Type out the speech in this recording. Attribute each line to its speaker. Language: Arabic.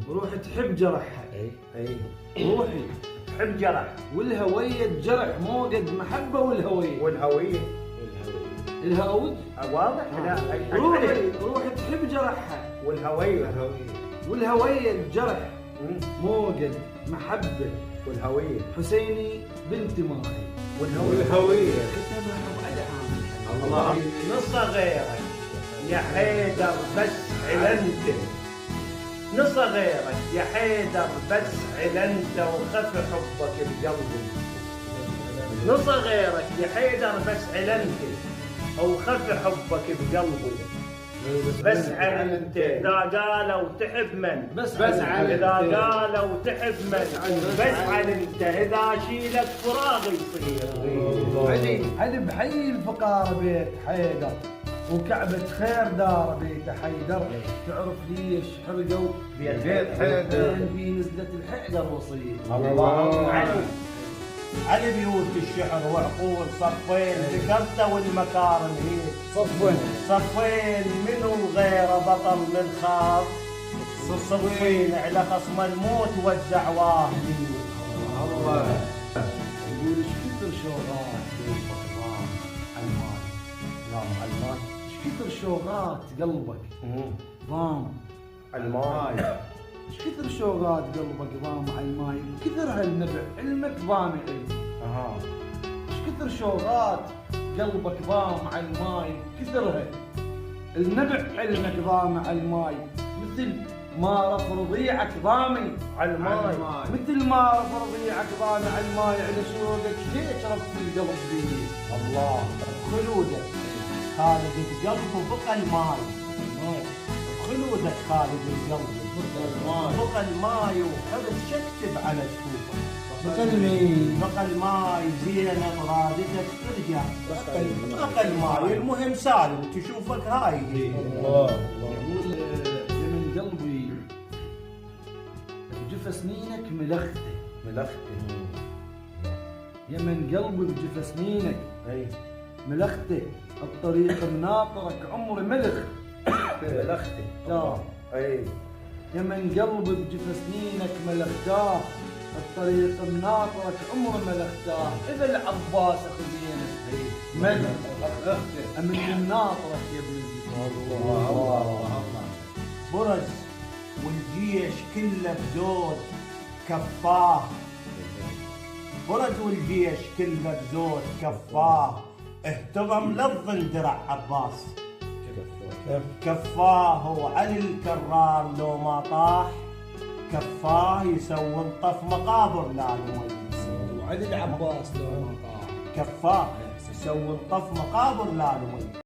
Speaker 1: روحي تحب جرحها.
Speaker 2: اي
Speaker 1: روحي
Speaker 2: تحب جرح.
Speaker 1: والهوية جرح مو قد محبة.
Speaker 2: والهوية
Speaker 1: الهوج
Speaker 2: واضح.
Speaker 1: روحي تحب جرحها.
Speaker 2: والهوية
Speaker 1: الجرح مو قد محبة.
Speaker 2: والهوية
Speaker 1: حسيني بنت ماهي.
Speaker 2: والهوية
Speaker 1: كتبها بعد عام.
Speaker 2: الله. نص غيرك يا حيدر بس علنت. نص غيرك يا حيدر بس علنت وخف حبك بقلبي. نص غيرك يا حيدر بس علنت وخف حبك بقلبي. بس علنت إذا قالوا تحب من.
Speaker 1: بس
Speaker 2: علنت إذا قالوا تحب من. بس علنت إذا شيلك فراغ يصير.
Speaker 1: هذه بحي الفقار بيت حيدر وكعبة خير دار بيت حيدر. تعرف ليش حرقوا
Speaker 2: بيت حيدر؟
Speaker 1: في نزلة الحيدر وصية.
Speaker 2: الله. علي بيوت الشعر وعقول صفين ذكرته والمكارم هيك. صفين منو غيره بطل من خاف. صفين على خصم الموت وزع واهدي.
Speaker 1: الله. يقول ايش كثر شوغات قلبك الماي.
Speaker 2: الماي.
Speaker 1: ايش كثر شوغات قلبك ضام
Speaker 2: الماي.
Speaker 1: ايش كثر شوغات قلبك ضام على الماي. كثر هالنبع علمك ضامع. ايش كثر شوغات قلبك ضام على الماي. كثرها النبع علمك ضامع على الماي. مثل ما رف رضيعك ضامي
Speaker 2: على الماي.
Speaker 1: مثل ما رف رضيعك ضامي على الماي. على شوقك ليش رف القلب بيه.
Speaker 2: الله. خلودك خالد بقلبه بقى الماي. خلودك خالد القلب بقى الماي وحرص شكتب على شكوفك. بقى الماي زينب رادتك ترجع. بقى الماي المهم سالم تشوفك هاي.
Speaker 1: الله. يقول يا من قلبي بجف سنينك ملخته. يا من قلبي بجف سنينك ملخته. الطريق مناطرك عمري ملخ.
Speaker 2: ملخته.
Speaker 1: يا من قلبي بجف سنينك ملختاه. الطريق مناطرك عمري ملختاه. إذا العباس أخو زينب ملخ أمن مناطرك يا ابن الزين. الله.
Speaker 2: برز والجيش كله بزود كفاه. برز والجيش كله بزود كفاه. اهتضم لفظ درع عباس كفاه. وعلي الكرار لو ما طاح كفاه يسوي انطف مقابر لا نوي.
Speaker 1: وعلي العباس لو ما طاح
Speaker 2: كفاه يسوي انطف مقابر لا نوي.